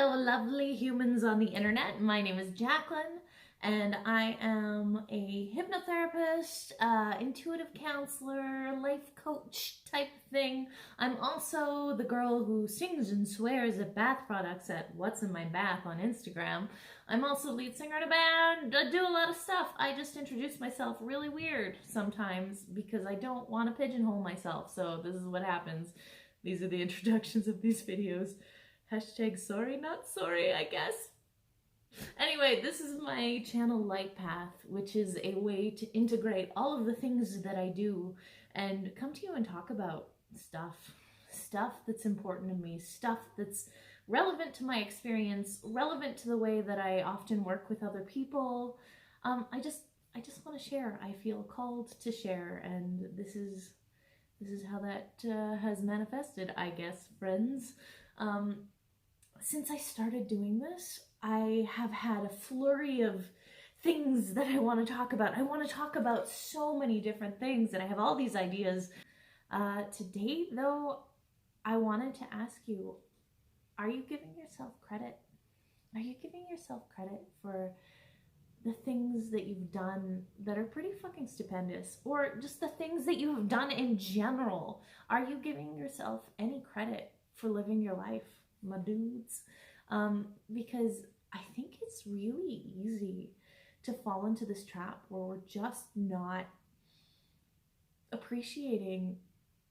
Hello, lovely humans on the internet. My name is Jacqueline, and I am a hypnotherapist, intuitive counselor, life coach type thing. I'm also the girl who sings and swears at bath products at What's in My Bath on Instagram. I'm also lead singer in a band. I do a lot of stuff. I just introduce myself really weird sometimes because I don't want to pigeonhole myself. So this is what happens. These are the introductions of these videos. Hashtag sorry, not sorry, I guess. Anyway, this is my channel Light Path, which is a way to integrate all of the things that I do and come to you and talk about stuff that's important to me, stuff that's relevant to my experience, relevant to the way that I often work with other people. I just want to share. I feel called to share, and this is how that has manifested, I guess, friends. Since I started doing this, I have had a flurry of things that I want to talk about. I want to talk about so many different things, and I have all these ideas. Today, though, I wanted to ask you, are you giving yourself credit? Are you giving yourself credit for the things that you've done that are pretty fucking stupendous, or just the things that you have done in general? Are you giving yourself any credit for living your life, my dudes? Because I think it's really easy to fall into this trap where we're just not appreciating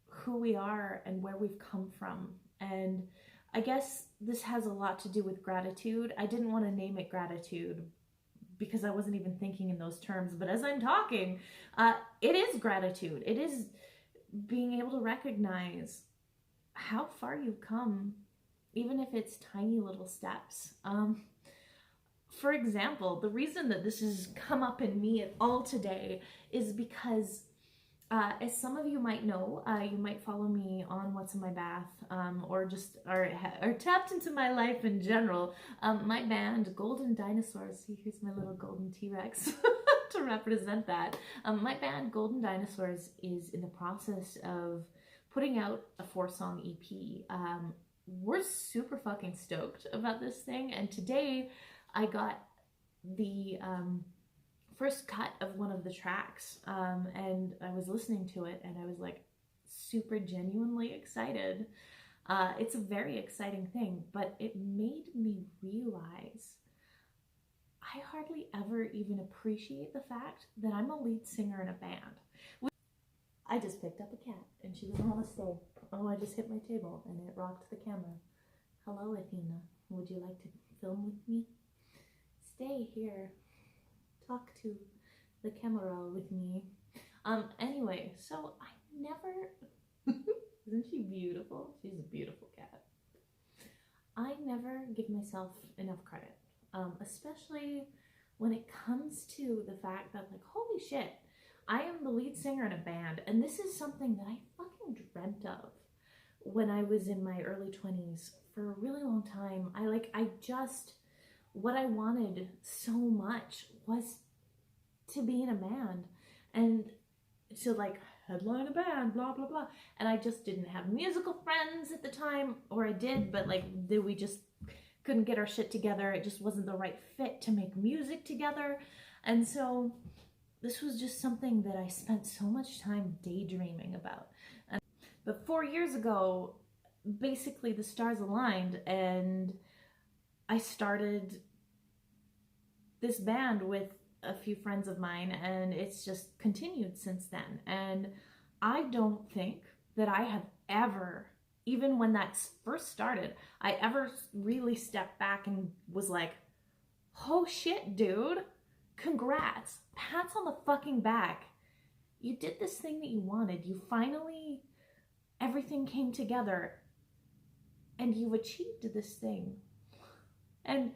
who we are and where we've come from. And I guess this has a lot to do with gratitude. I didn't want to name it gratitude because I wasn't even thinking in those terms, but as I'm talking, it is gratitude. It is being able to recognize how far you've come, even if it's tiny little steps. For example, the reason that this has come up in me at all today is because, as some of you might know, you might follow me on What's in My Bath, or tapped into my life in general. My band, Golden Dinosaurs, see, here's my little golden T-Rex to represent that. My band, Golden Dinosaurs, is in the process of putting out a 4-song EP. We're super fucking stoked about this thing, and today I got the first cut of one of the tracks, and I was listening to it and I was like super genuinely excited. It's a very exciting thing, but it made me realize I hardly ever even appreciate the fact that I'm a lead singer in a band. I just picked up a cat and she doesn't want to stay. Oh, I just hit my table and it rocked the camera. Hello, Athena. Would you like to film with me? Stay here. Talk to the camera with me. Anyway, so I never... Isn't she beautiful? She's a beautiful cat. I never give myself enough credit, especially when it comes to the fact that, like, holy shit, I am the lead singer in a band, and this is something that I fucking dreamt of when I was in my early 20s for a really long time. What I wanted so much was to be in a band and to, like, headline a band, blah, blah, blah. And I just didn't have musical friends at the time, or I did, but, like, we just couldn't get our shit together. It just wasn't the right fit to make music together. And so this was just something that I spent so much time daydreaming about. But 4 years ago, basically the stars aligned and I started this band with a few friends of mine, and it's just continued since then. And I don't think that I have ever, even when that first started, I ever really stepped back and was like, oh shit, dude, congrats, pats on the fucking back. You did this thing that you wanted. You finally, everything came together and you achieved this thing. And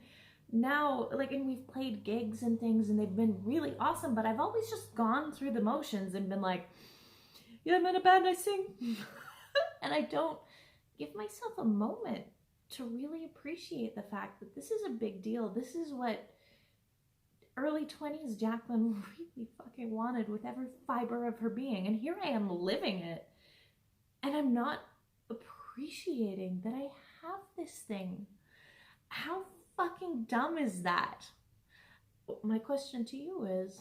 now, like, and we've played gigs and things and they've been really awesome, but I've always just gone through the motions and been like, yeah, I'm in a band, I sing. And I don't give myself a moment to really appreciate the fact that this is a big deal. This is what early 20s Jacqueline really fucking wanted with every fiber of her being. And here I am living it. And I'm not appreciating that I have this thing. How fucking dumb is that? My question to you is,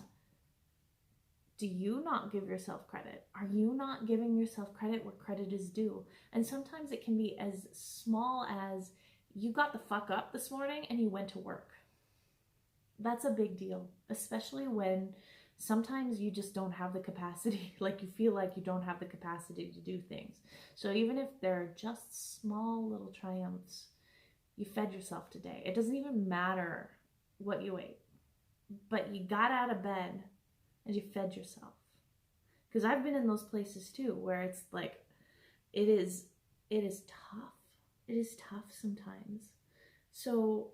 do you not give yourself credit? Are you not giving yourself credit where credit is due? And sometimes it can be as small as you got the fuck up this morning and you went to work. That's a big deal, especially when sometimes you just don't have the capacity, like you feel like you don't have the capacity to do things. So even if they're just small little triumphs, you fed yourself today. It doesn't even matter what you ate, but you got out of bed and you fed yourself. Because I've been in those places too, where it's like, it is tough. It is tough sometimes. So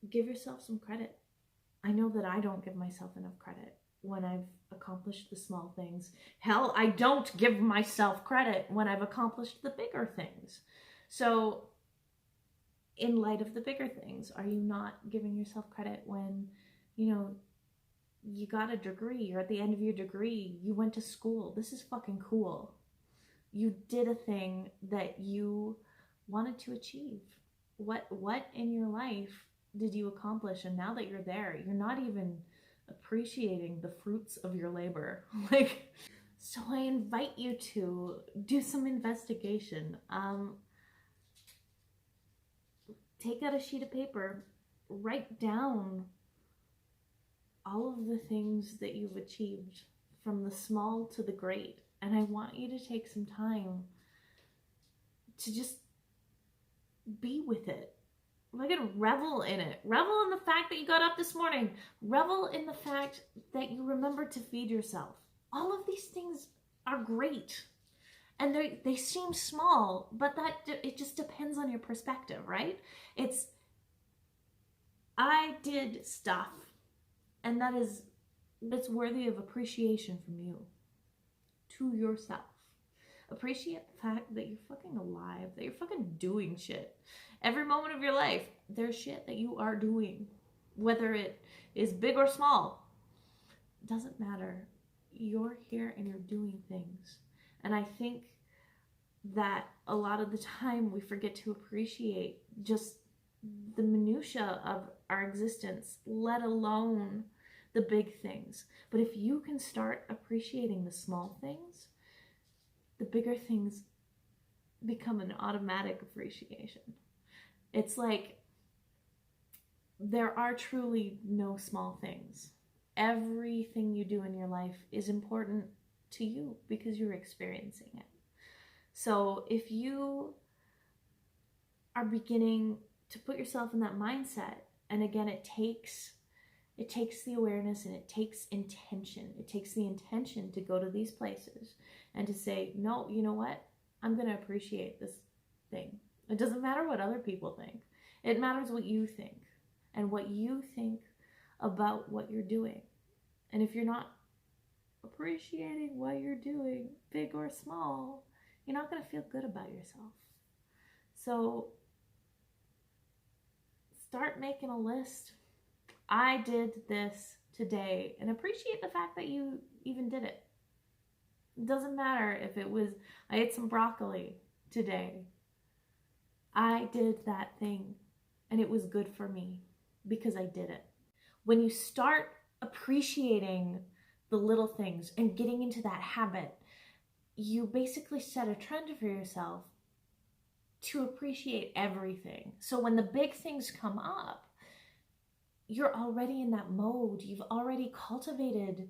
give yourself some credit. I know that I don't give myself enough credit when I've accomplished the small things. Hell, I don't give myself credit when I've accomplished the bigger things. So in light of the bigger things, are you not giving yourself credit when, you got a degree, you're at the end of your degree, you went to school. This is fucking cool. You did a thing that you wanted to achieve. What in your life did you accomplish? And now that you're there, you're not even appreciating the fruits of your labor. So I invite you to do some investigation. Take out a sheet of paper, write down all of the things that you've achieved, from the small to the great. And I want you to take some time to just be with it. Revel in it. Revel in the fact that you got up this morning. Revel in the fact that you remembered to feed yourself. All of these things are great. And they seem small, but it just depends on your perspective, right? I did stuff, and that's worthy of appreciation from you to yourself. Appreciate the fact that you're fucking alive, that you're fucking doing shit. Every moment of your life, there's shit that you are doing, whether it is big or small. Doesn't matter. You're here and you're doing things. And I think that a lot of the time we forget to appreciate just the minutia of our existence, let alone the big things. But if you can start appreciating the small things, the bigger things become an automatic appreciation. It's like there are truly no small things. Everything you do in your life is important to you because you're experiencing it. So if you are beginning to put yourself in that mindset, and again, it takes the awareness and it takes intention. It takes the intention to go to these places and to say, no, you know what? I'm going to appreciate this thing. It doesn't matter what other people think. It matters what you think and what you think about what you're doing. And if you're not appreciating what you're doing, big or small, you're not going to feel good about yourself. So start making a list. I did this today, and appreciate the fact that you even did it. It doesn't matter if it was, I ate some broccoli today. I did that thing, and it was good for me because I did it. When you start appreciating the little things and getting into that habit, you basically set a trend for yourself to appreciate everything. So when the big things come up, you're already in that mode. You've already cultivated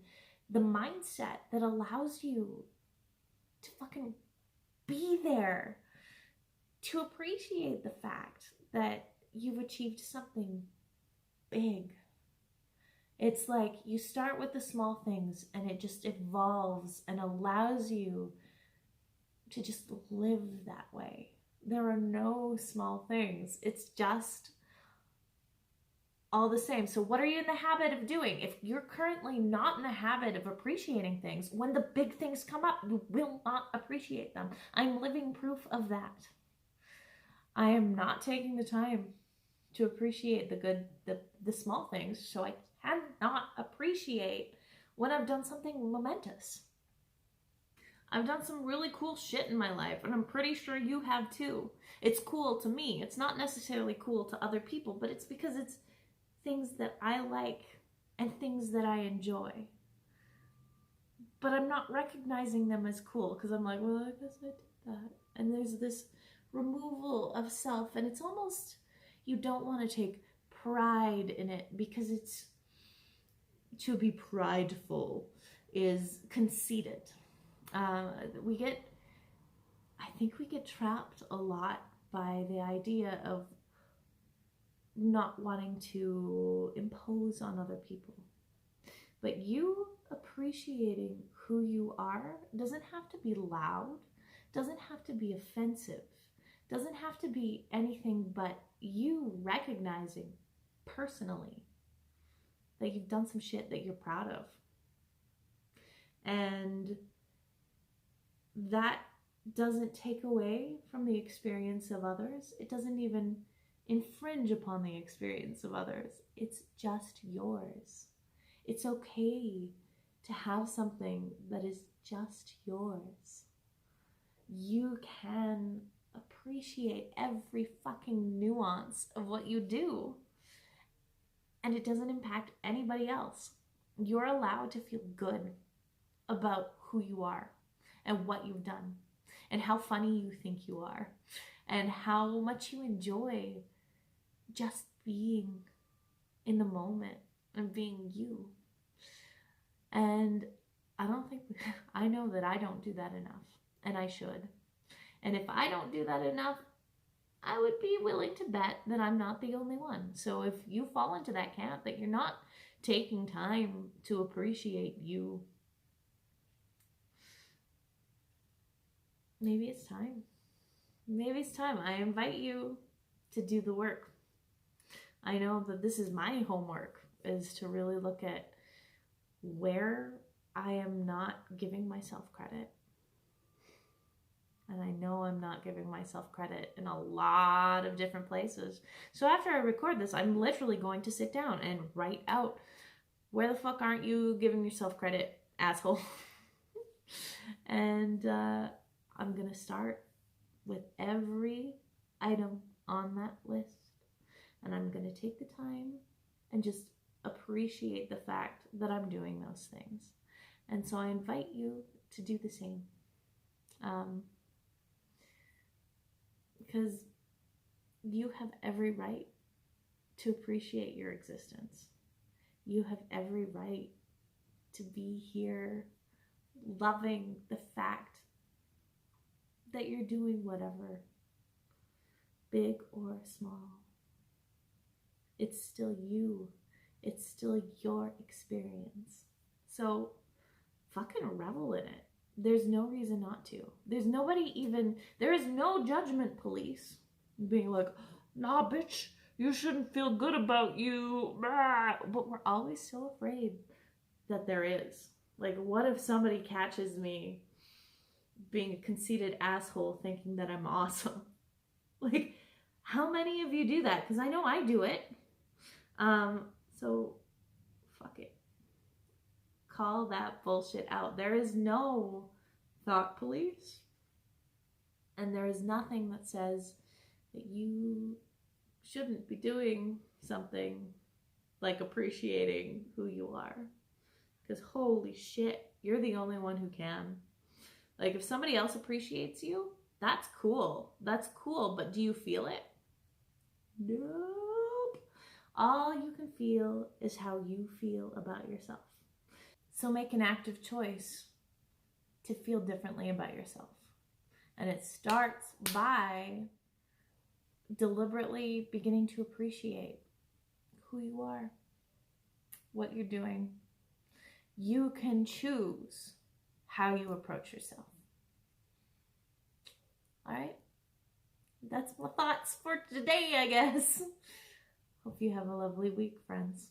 the mindset that allows you to fucking be there, to appreciate the fact that you've achieved something big. It's like you start with the small things and it just evolves and allows you to just live that way. There are no small things. It's just all the same. So what are you in the habit of doing? If you're currently not in the habit of appreciating things, when the big things come up, you will not appreciate them. I'm living proof of that. I am not taking the time to appreciate the small things, so I cannot appreciate when I've done something momentous. I've done some really cool shit in my life, and I'm pretty sure you have too. It's cool to me. It's not necessarily cool to other people, but it's because it's things that I like and things that I enjoy. But I'm not recognizing them as cool because I'm like, well, I guess I did that. And there's this removal of self, and it's almost, you don't want to take pride in it because it's, to be prideful is conceited. We get, I think we get trapped a lot by the idea of not wanting to impose on other people. But you appreciating who you are doesn't have to be loud, doesn't have to be offensive, doesn't have to be anything but you recognizing personally that you've done some shit that you're proud of. And that doesn't take away from the experience of others. It doesn't even infringe upon the experience of others. It's just yours. It's okay to have something that is just yours. You can appreciate every fucking nuance of what you do, and it doesn't impact anybody else. You're allowed to feel good about who you are and what you've done and how funny you think you are and how much you enjoy just being in the moment and being you. And I know that I don't do that enough, and I should. And if I don't do that enough, I would be willing to bet that I'm not the only one. So if you fall into that camp, that you're not taking time to appreciate you, maybe it's time. Maybe it's time. I invite you to do the work. I know that this is my homework, is to really look at where I am not giving myself credit. And I know I'm not giving myself credit in a lot of different places. So after I record this, I'm literally going to sit down and write out, where the fuck aren't you giving yourself credit, asshole? And I'm going to start with every item on that list. And I'm going to take the time and just appreciate the fact that I'm doing those things. And so I invite you to do the same. Because you have every right to appreciate your existence. You have every right to be here loving the fact that you're doing whatever, big or small. It's still you. It's still your experience. So fucking revel in it. There's no reason not to. There is no judgment police being like, nah, bitch, you shouldn't feel good about you. But we're always so afraid that there is. Like, what if somebody catches me being a conceited asshole thinking that I'm awesome? Like, how many of you do that? Because I know I do it. So, fuck it. Call that bullshit out. There is no thought police, and there is nothing that says that you shouldn't be doing something like appreciating who you are. Because holy shit, you're the only one who can. Like, if somebody else appreciates you, that's cool. That's cool, but do you feel it? Nope. All you can feel is how you feel about yourself. So make an active choice to feel differently about yourself. And it starts by deliberately beginning to appreciate who you are, what you're doing. You can choose how you approach yourself. All right? That's my thoughts for today, I guess. Hope you have a lovely week, friends.